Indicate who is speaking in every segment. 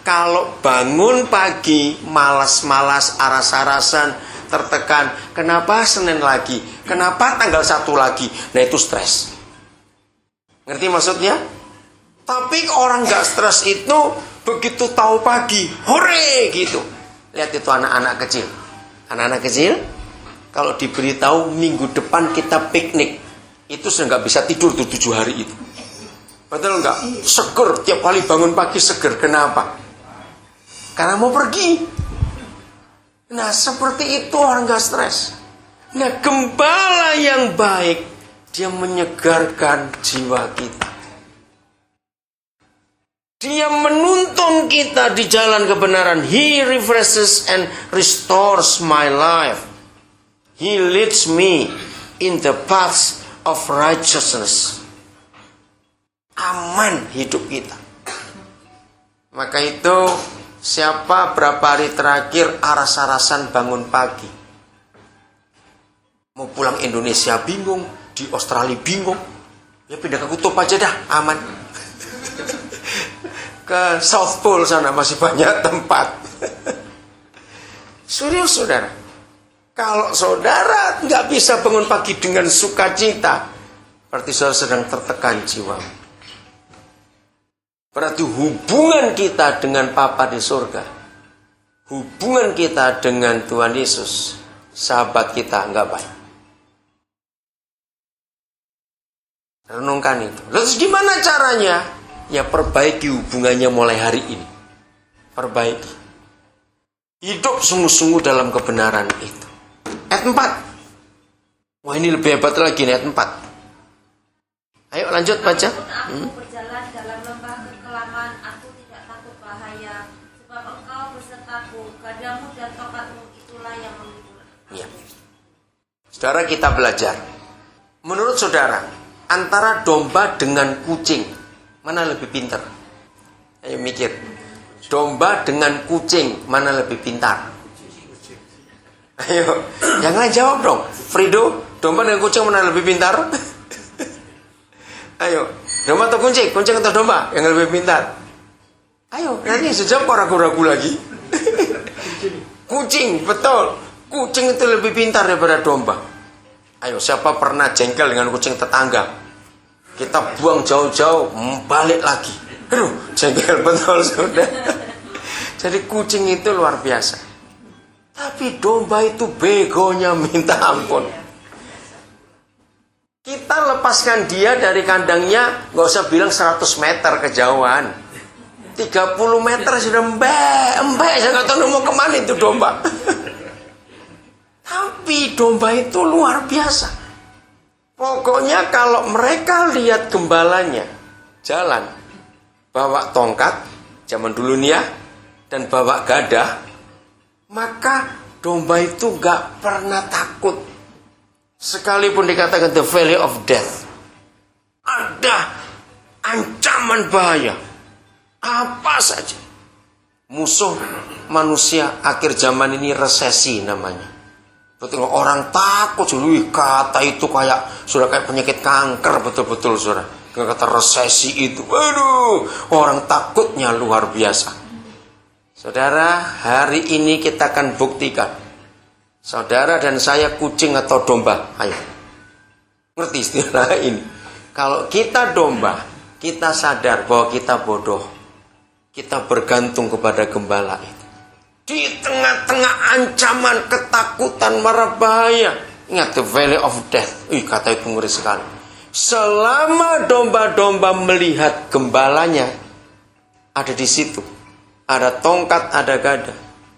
Speaker 1: Kalau bangun pagi, malas-malas, aras-arasan, tertekan. Kenapa Senin lagi? Kenapa tanggal 1 lagi? Nah itu stres. Ngerti maksudnya? Tapi orang gak stres itu begitu tahu pagi, hore gitu. Lihat itu anak-anak kecil. Anak-anak kecil, kalau diberitahu minggu depan kita piknik, itu sudah gak bisa tidur tuh 7 hari itu. Betul nggak? Seger, tiap kali bangun pagi seger. Kenapa? Karena mau pergi. Nah seperti itu orang gak stres. Nah gembala yang baik, dia menyegarkan jiwa kita. Dia menuntun kita di jalan kebenaran. He refreshes and restores my life. He leads me in the paths of righteousness. Aman hidup kita. Maka itu siapa berapa hari terakhir aras-arasan bangun pagi, mau pulang Indonesia bingung, di Australia bingung, ya pindah ke kutub aja dah, aman. Ke South Pole sana masih banyak tempat. Serius saudara, kalau saudara nggak bisa bangun pagi dengan sukacita, berarti saudara sedang tertekan jiwa. Berarti hubungan kita dengan Bapa di surga, hubungan kita dengan Tuhan Yesus, sahabat kita nggak baik. Renungkan itu. Terus gimana caranya? Ya perbaiki hubungannya mulai hari ini. Perbaiki. Hidup sungguh-sungguh dalam kebenaran itu. Ayat 4. Wah ini lebih hebat lagi nih, ayat 4. Ayo lanjut baca.
Speaker 2: Berjalan dalam lembah kekelaman, aku tidak takut bahaya, sebab engkau besertaku, gadamu dan tongkatmu itulah yang menghibur.
Speaker 1: Ya. Saudara kita belajar. Menurut saudara, antara domba dengan kucing, mana lebih pintar? Ayo mikir. Domba dengan kucing, mana lebih pintar? Ayo, yang lain jawab dong. Frido, domba dengan kucing mana lebih pintar? Ayo, domba atau kucing? Kucing atau domba yang lebih pintar? Ayo, nanti sejam kok ragu-ragu lagi. Kucing, betul. Kucing itu lebih pintar daripada domba. Ayo, siapa pernah jengkel dengan kucing tetangga? Kita buang jauh-jauh, balik lagi. Aduh, jengkel betul sudah. Jadi kucing itu luar biasa. Tapi domba itu begonya minta ampun. Kita lepaskan dia dari kandangnya, gak usah bilang 100 meter kejauhan. 30 meter sudah mbak, saya gak tahu mau kemana itu domba. Tapi domba itu luar biasa. Pokoknya kalau mereka lihat gembalanya jalan, bawa tongkat, zaman dulu nih ya, dan bawa gadah, maka domba itu gak pernah takut. Sekalipun dikatakan the valley of death, ada ancaman bahaya, apa saja. Musuh manusia akhir zaman ini resesi namanya. Betul, orang takut, kata itu sudah kayak penyakit kanker, betul-betul saudara. Kata resesi itu, aduh, orang takutnya luar biasa. Saudara, hari ini kita akan buktikan. Saudara dan saya kucing atau domba? Ayo. Ngerti istilah ini? Kalau kita domba, kita sadar bahwa kita bodoh. Kita bergantung kepada gembala itu. Di tengah-tengah ancaman, ketakutan, mara bahaya. Ingat, the valley of death. Kata itu ngeri sekali. Selama domba-domba melihat gembalanya ada di situ, ada tongkat, ada gada,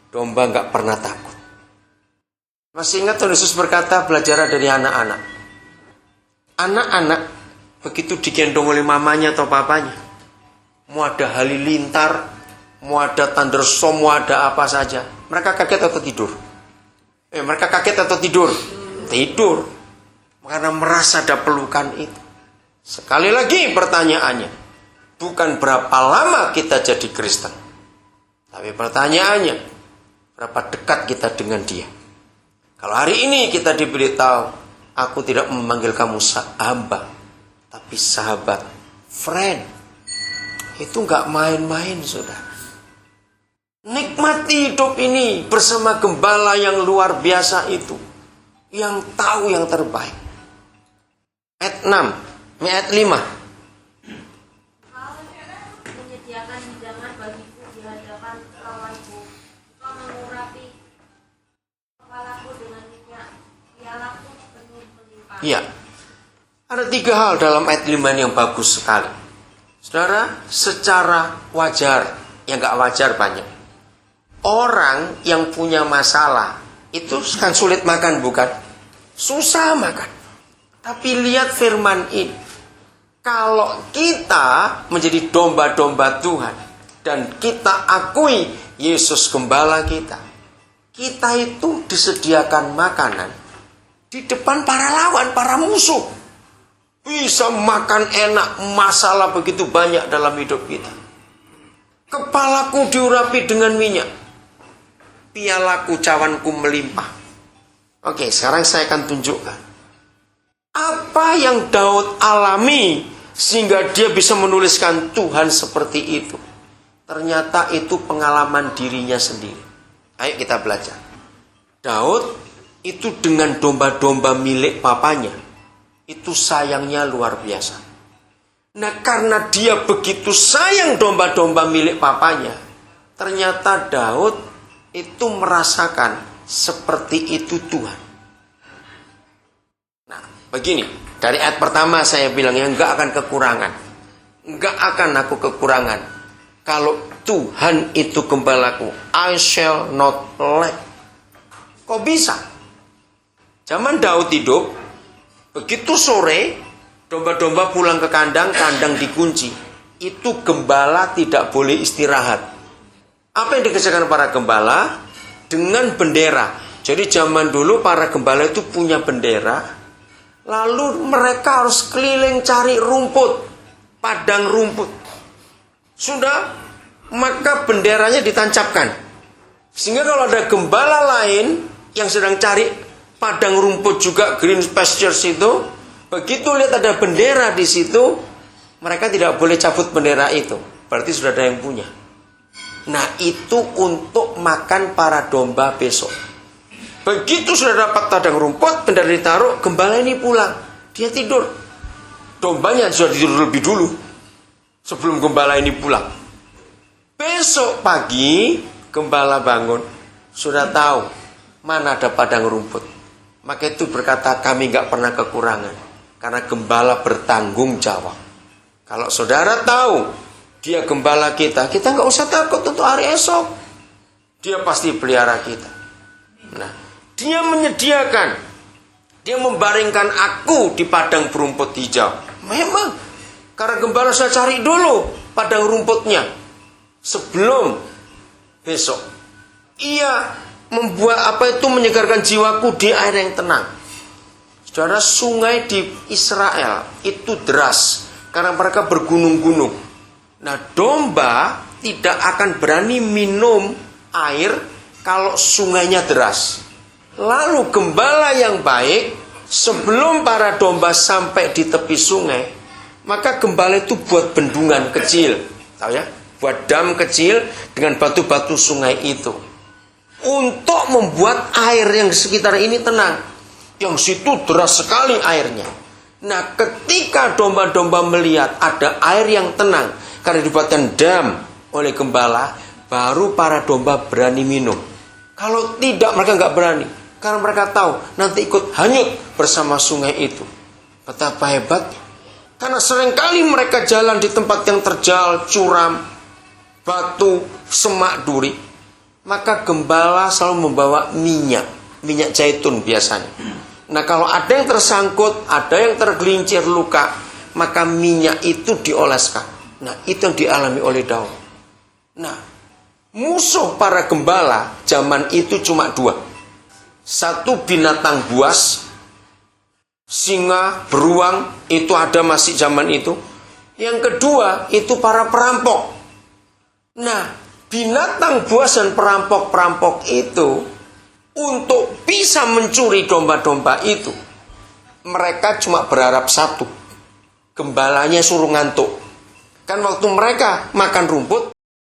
Speaker 1: domba nggak pernah takut. Masih ingat Tuhan Yesus berkata, belajar dari anak-anak. Anak-anak begitu digendong oleh mamanya atau papanya, mau ada halilintar, mau ada thunderstorm, mau ada apa saja, mereka kaget atau tidur? Mereka kaget atau tidur? Tidur. Karena merasa ada pelukan itu. Sekali lagi pertanyaannya, bukan berapa lama kita jadi Kristen, tapi pertanyaannya, berapa dekat kita dengan Dia. Kalau hari ini kita diberitahu, aku tidak memanggil kamu hamba, tapi sahabat, friend. Itu gak main-main, saudara. Nikmati hidup ini bersama gembala yang luar biasa itu, yang tahu yang terbaik. Ayat 6, ayat 5.
Speaker 2: Kau menyediakan hidangan bagiku di hadapan lawanku. Kau mengurapi kepalaku dengan minyak, pialaku penuh melimpah.
Speaker 1: Iya. Ada 3 hal dalam ayat 5 ini yang bagus sekali. Saudara, secara wajar, yang gak wajar banyak. Orang yang punya masalah itu kan sulit makan, bukan? Susah makan. Tapi lihat firman ini. Kalau kita menjadi domba-domba Tuhan dan kita akui Yesus gembala kita, kita itu disediakan makanan di depan para lawan, para musuh. Bisa makan enak, masalah begitu banyak dalam hidup kita. Kepalaku diurapi dengan minyak, pialaku, cawanku melimpah. Oke, sekarang saya akan tunjukkan apa yang Daud alami sehingga dia bisa menuliskan Tuhan seperti itu. Ternyata itu pengalaman dirinya sendiri. Ayo kita belajar. Daud itu dengan domba-domba milik papanya, itu sayangnya luar biasa. Nah, karena dia begitu sayang domba-domba milik papanya, ternyata Daud itu merasakan seperti itu Tuhan. Nah, begini, dari ayat pertama saya bilang ya, enggak akan kekurangan. Enggak akan aku kekurangan. Kalau Tuhan itu gembalaku, I shall not lack. Kok bisa? Zaman Daud hidup, begitu sore, domba-domba pulang ke kandang, kandang dikunci. Itu gembala tidak boleh istirahat. Apa yang dikerjakan para gembala? Dengan bendera. Jadi zaman dulu para gembala itu punya bendera. Lalu mereka harus keliling cari rumput. Padang rumput. Sudah, maka benderanya ditancapkan. Sehingga kalau ada gembala lain yang sedang cari padang rumput juga, green pastures itu, begitu lihat ada bendera di situ, mereka tidak boleh cabut bendera itu. Berarti sudah ada yang punya. Nah, itu untuk makan para domba besok. Begitu sudah dapat padang rumput, bendera ditaruh, gembala ini pulang. Dia tidur. Dombanya sudah tidur lebih dulu sebelum gembala ini pulang. Besok pagi gembala bangun, sudah tahu mana ada padang rumput. Maka itu berkata, kami gak pernah kekurangan, karena gembala bertanggung jawab. Kalau saudara tahu dia gembala kita, kita gak usah takut untuk hari esok. Dia pasti pelihara kita. Nah, dia menyediakan, dia membaringkan aku di padang berumput hijau. Memang, karena gembala saya cari dulu padang rumputnya sebelum besok. Ia membuat menyegarkan jiwaku di air yang tenang. Saudara, sungai di Israel itu deras karena mereka bergunung-gunung. Nah, domba tidak akan berani minum air kalau sungainya deras. Lalu gembala yang baik, sebelum para domba sampai di tepi sungai, maka gembala itu buat bendungan kecil, tahu ya? Buat dam kecil dengan batu-batu sungai itu, untuk membuat air yang sekitar ini tenang. Yang situ deras sekali airnya. Nah, ketika domba-domba melihat ada air yang tenang karena dibuatkan dam oleh gembala, baru para domba berani minum. Kalau tidak, mereka nggak berani, karena mereka tahu nanti ikut hanyut bersama sungai itu. Betapa hebatnya. Karena seringkali mereka jalan di tempat yang terjal, curam, batu, semak duri. Maka gembala selalu membawa minyak zaitun biasanya. Nah, kalau ada yang tersangkut, ada yang tergelincir luka, maka minyak itu dioleskan. Nah, itu yang dialami oleh Daud. Nah, musuh para gembala zaman itu cuma 2. Satu, binatang buas, singa, beruang, itu ada masih zaman itu. Yang kedua, itu para perampok. Nah, binatang buas dan perampok-perampok itu, untuk bisa mencuri domba-domba itu, mereka cuma berharap satu, gembalanya suruh ngantuk. Kan waktu mereka makan rumput,